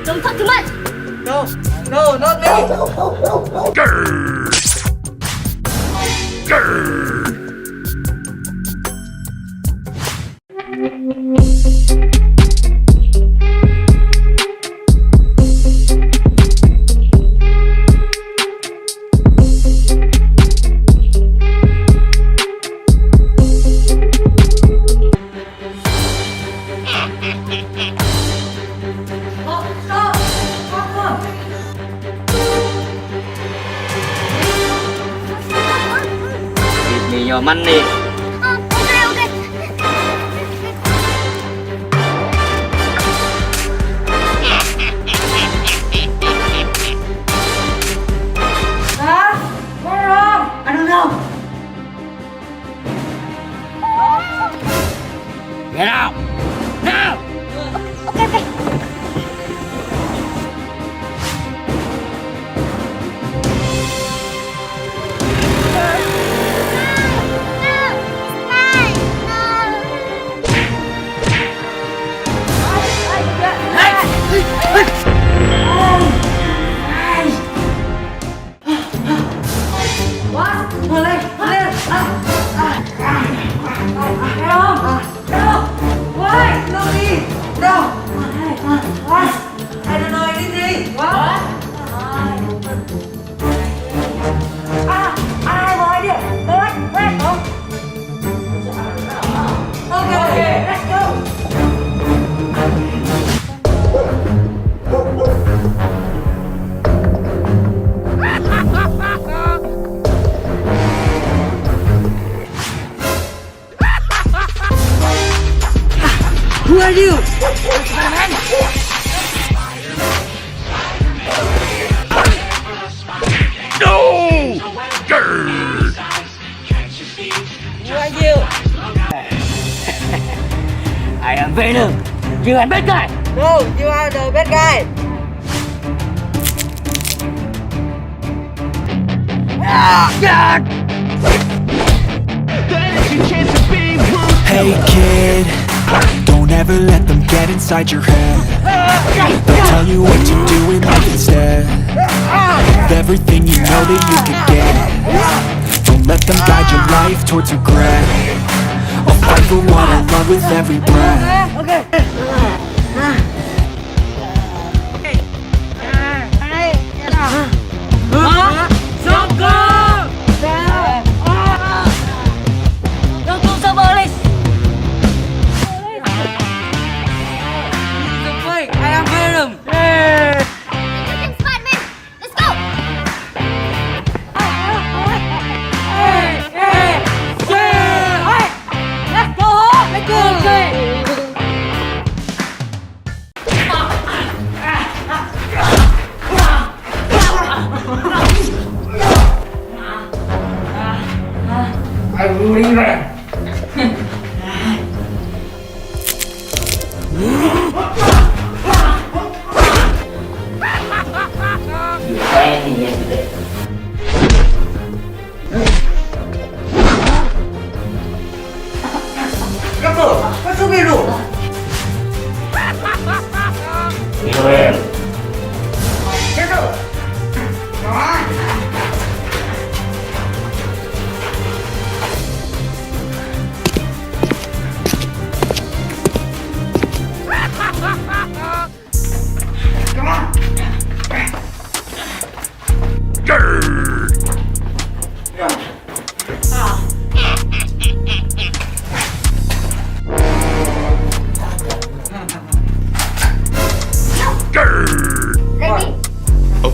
Don't talk too much! No, no, not me! Grrr. Grrr. Give me your money. I don't know. Get out! Now! Okay, okay. I don't know anything. What? Okay, let's go. Who are you? No! Grrr. Who are you? I am Venom. You are bad guy. No, you are the bad guy. God! Hey kid, don't ever let them get inside your head. They'll tell you what to do in life instead of everything you know that you could get. Don't let them guide your life towards regret. I'll fight for what I love with every breath. I am Venom. Spider-Man, let's go! Let's go home! Let's go! I will leave it.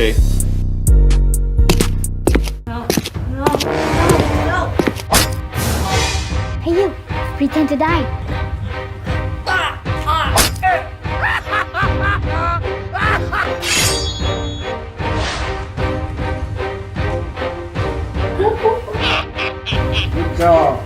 Okay. Hey you, pretend to die. Good job.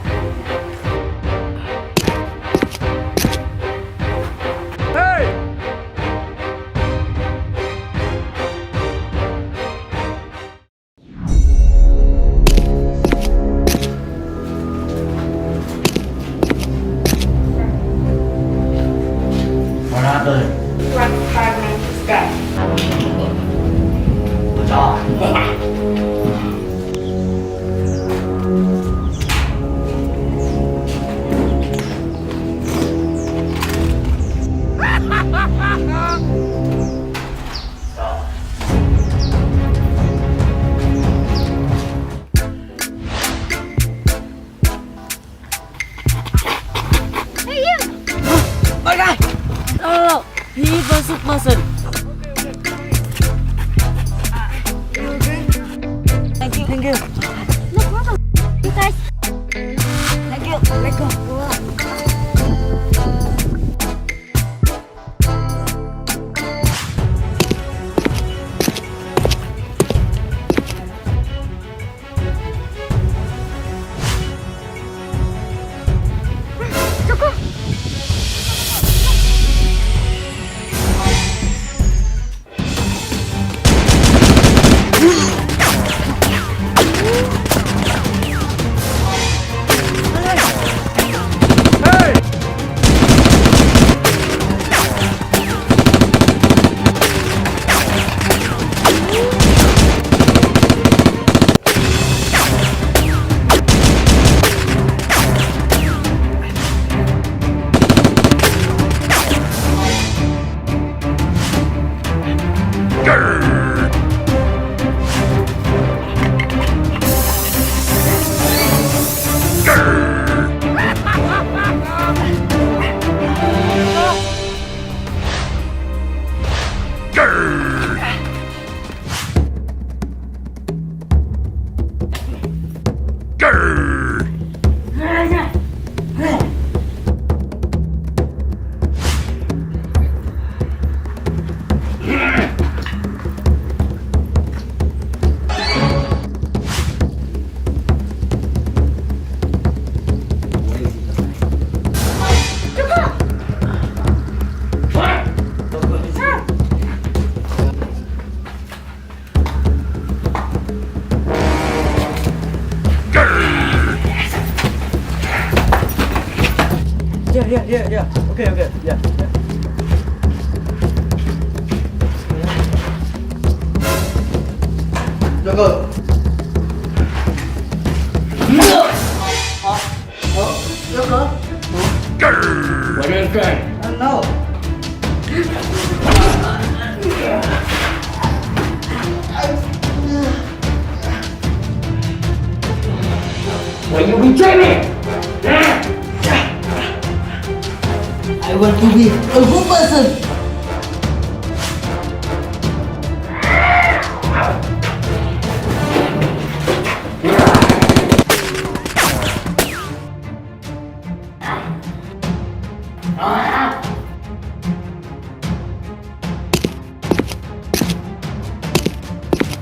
What happened? One fireman is dead. Good job. Hey you! My guy! No. He versus person. Thank you. Thank you. No problem. You guys. Thank you. Let go. Grr. Grr. Grr. Grr. Yeah. Okay. Yeah. Go. Grr. What is that? No. Will you betray me? I want to be a good person.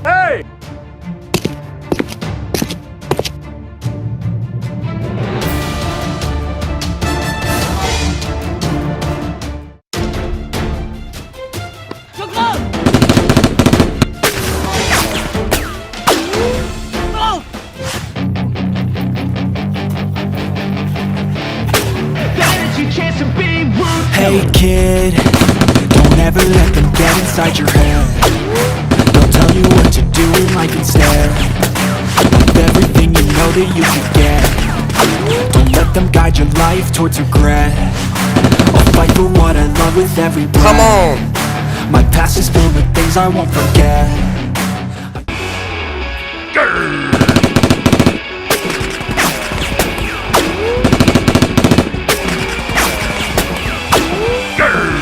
Hey! Hey kid, don't ever let them get inside your head. They'll tell you what to do in life instead of everything you know that you could get. Don't let them guide your life towards regret. I'll fight for what I love with every breath. Come on! My past is filled with things I won't forget. Grr. Grr.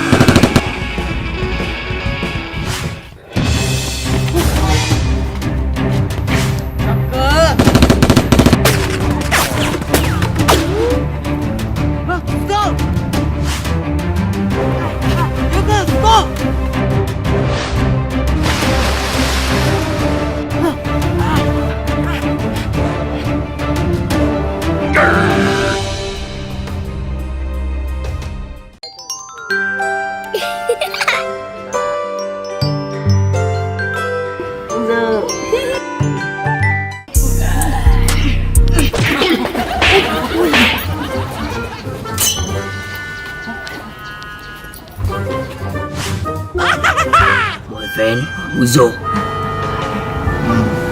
friend Uzo.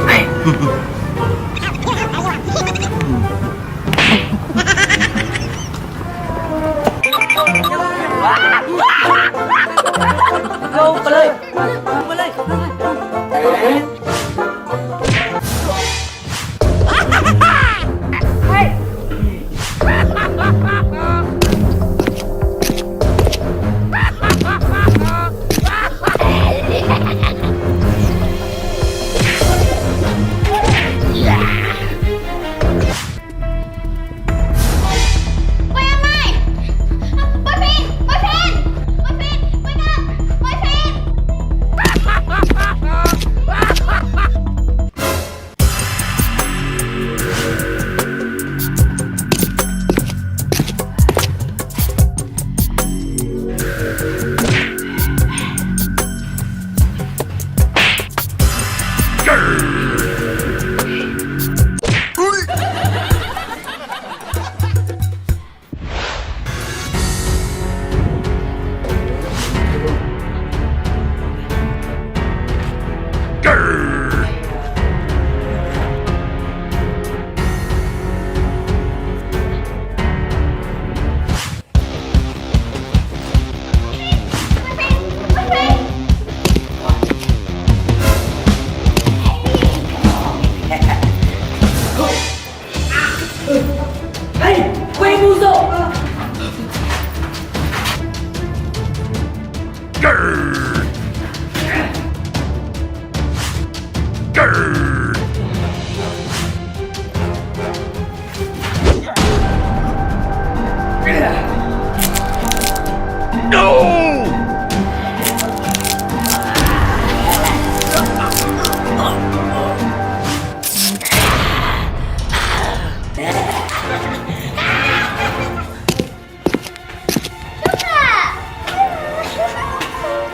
Hey. Go ไปเลยไปเลย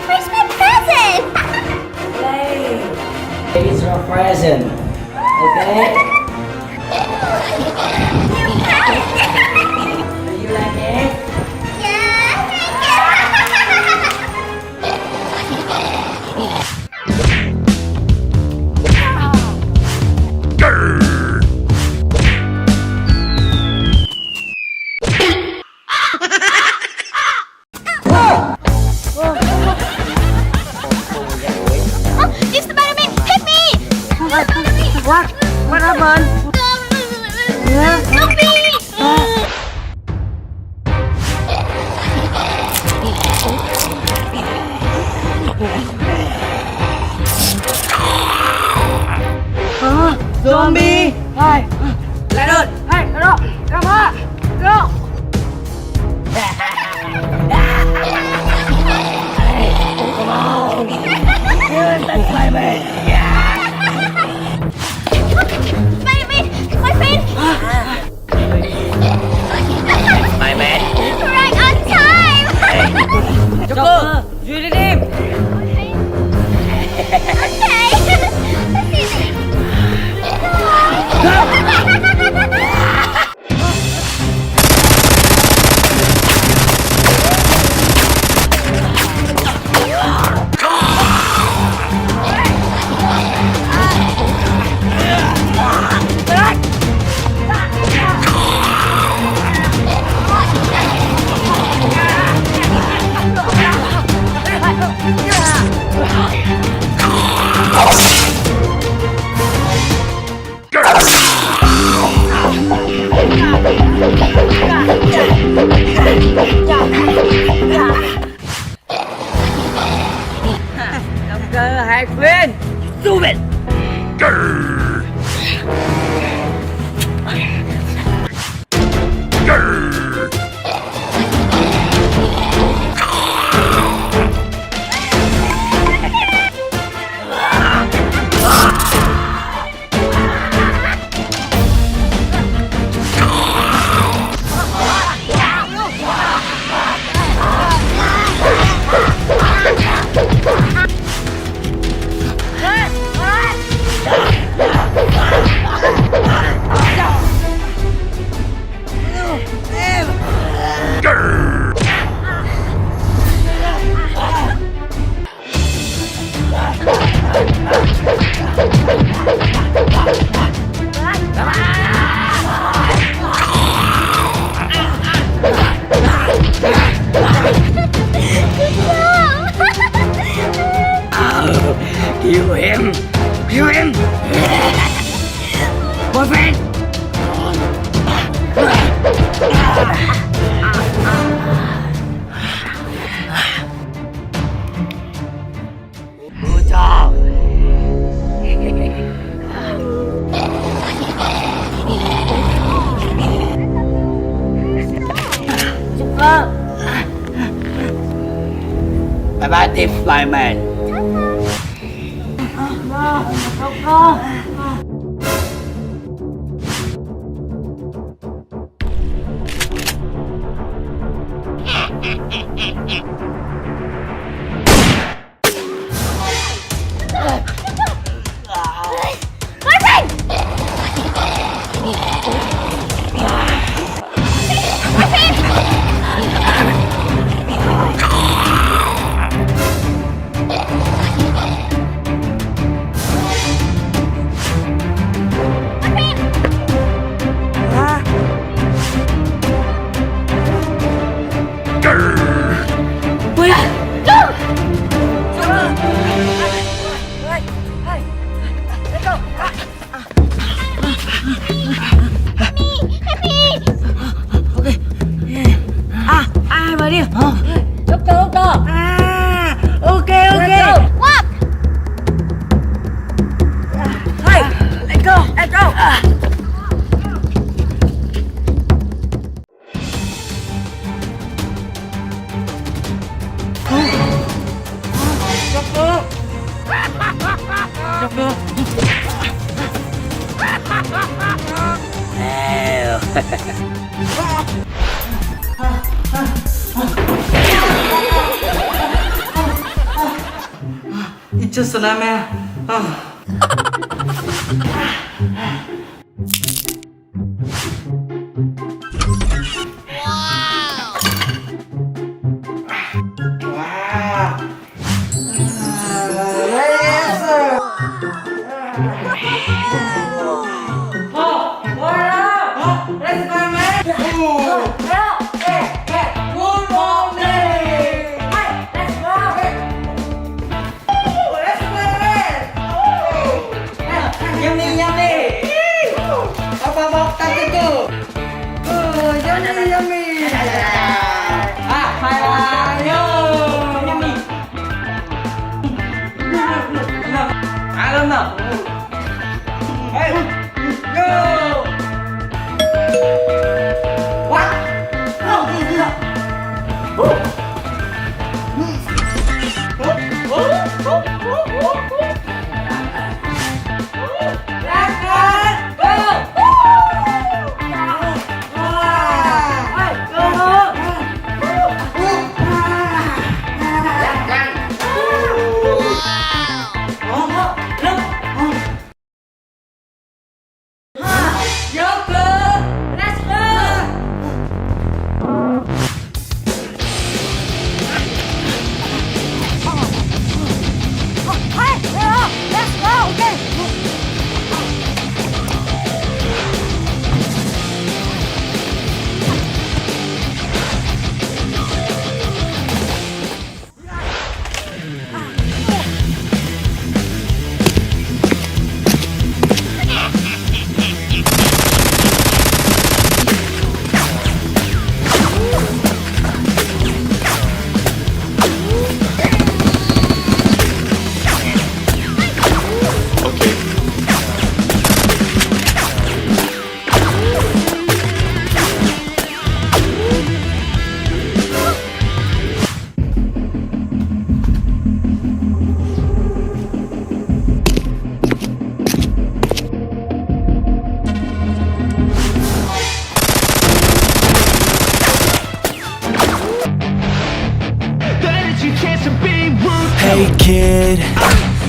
Where's my present? It's your present. Okay? Do you like it? It's the Spider-Man! Hit me! What? What happened? Help me! Zombie! Hey! Lại đơn! Hey! Lại đâu! Come on! Go! Come on! That's Spider-Man! Spider-Man! My friend! Spider-Man! Right on time! Joker! You did him! Okay! Joker, hai khuyên! Stupid! Kill him! Kill him! Boyfriend! Good job! Bye bye, Deep Flyman. It's just a nightmare. Wow. Yes, sir. What up? Let's go, man. Good morning. Let's go. Let's go, yummy, yummy. Bọc tao cái cơ. Yummy, yummy. Hai yummy. I don't know. Hey, go. What? No, this is Hey kid,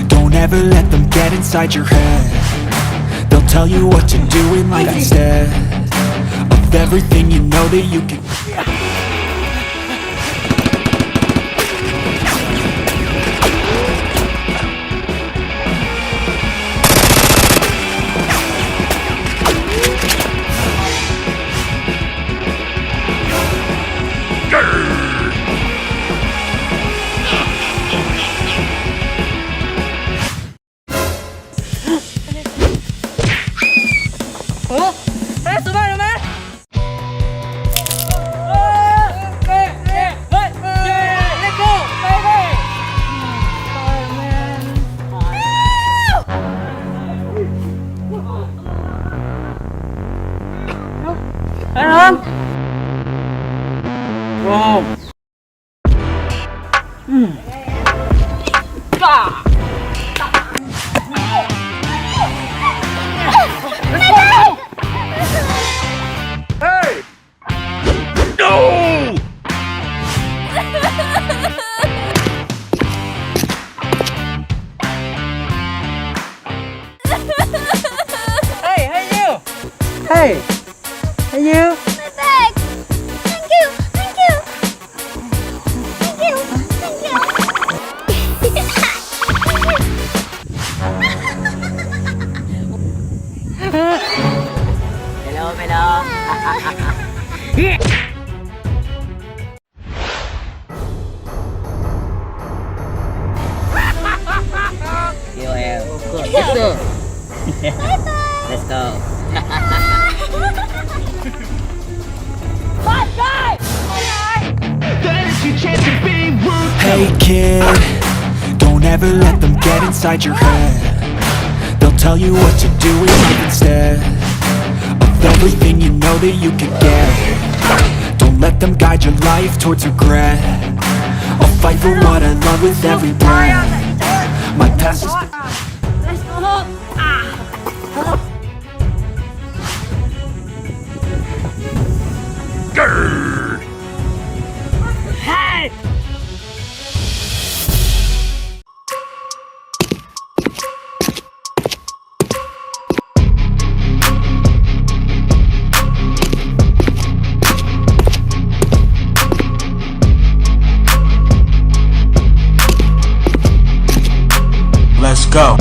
don't ever let them get inside your head. They'll tell you what to do in life instead of everything you know that you can. Hey! No! Hey you! Hey! Hey you! My bag. Thank you. Thank you. Thank you. Thank you. Hello, Venom. Yêu em. Let's go. Let's go. Bye, guys. Hey kid, don't ever let them get inside your head. They'll tell you what to do in life instead of everything you know that you could get. Don't let them guide your life towards regret. I'll fight for what I love with every breath. My past is Let's go home. Grr! Hey! Let's go.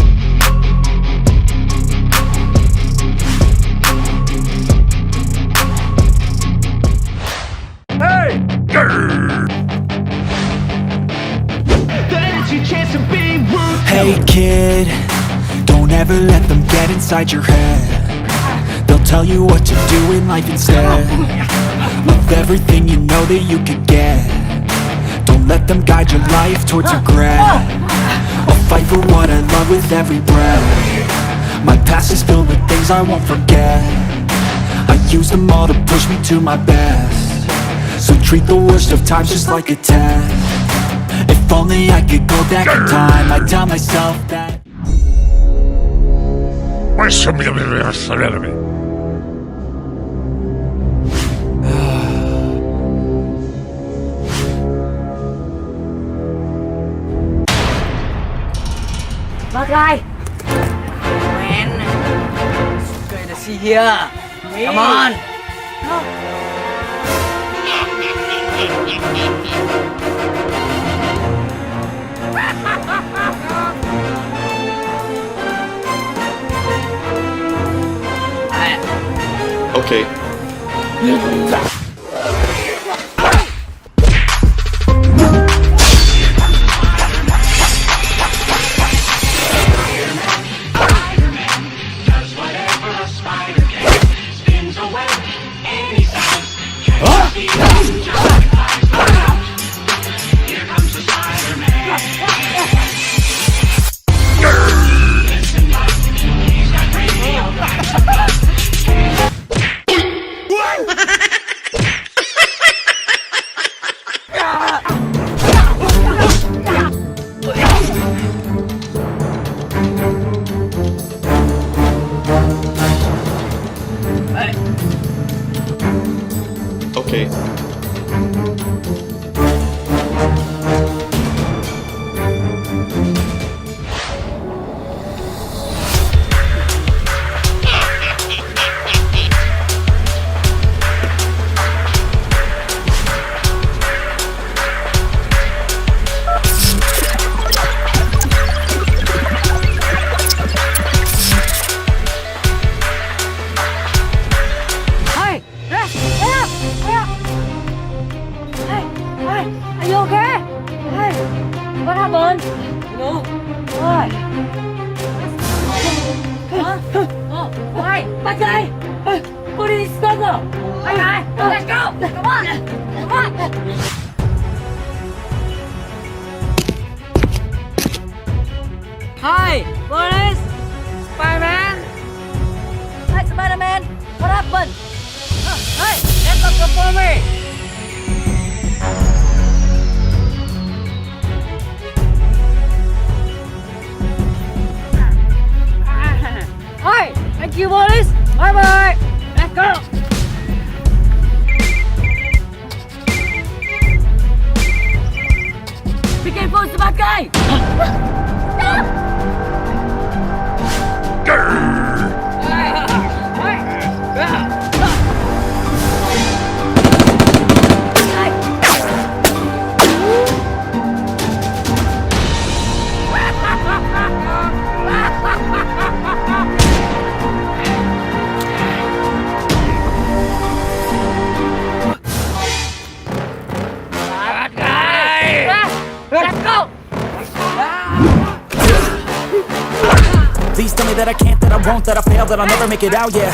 Hey! Grr! Hey kid, don't ever let them get inside your head. They'll tell you what to do in life instead of everything you know that you could get. Don't let them guide your life towards regret. I'll fight for what I love with every breath. My past is filled with things I won't forget. I use them all to push me to my best. So treat the worst of times just like a test. If only I could go back in time, I'd tell myself that. Bye, guy. Man, it's great to see you here. Come on. Okay. Okay. Hey, Rex, hey up, hey up. Hey, hey, are you okay? Hey, what happened? No. Why? Huh? Why? Bye, guy. What is this struggle? Bye, guy. Let's go. Come on. Come on. Hi! Police! Spider-Man! Hey, Spider-Man, what happened? Hey! Get up for me! Begin full smart guy. Let's go! Please tell me that I can't, that I won't, that I fail, that I'll never make it out, yeah.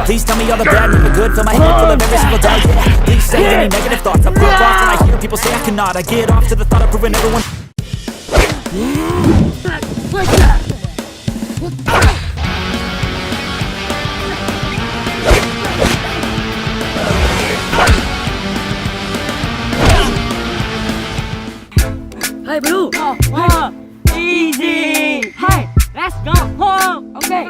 Please tell me all the bad, never good, fill my head full of every single doubt, yeah. Please say any negative thoughts, I put off when I hear people say I cannot. I get off to the thought of proving everyone. Hey, Blue! Easy! Hey, let's go home! Okay!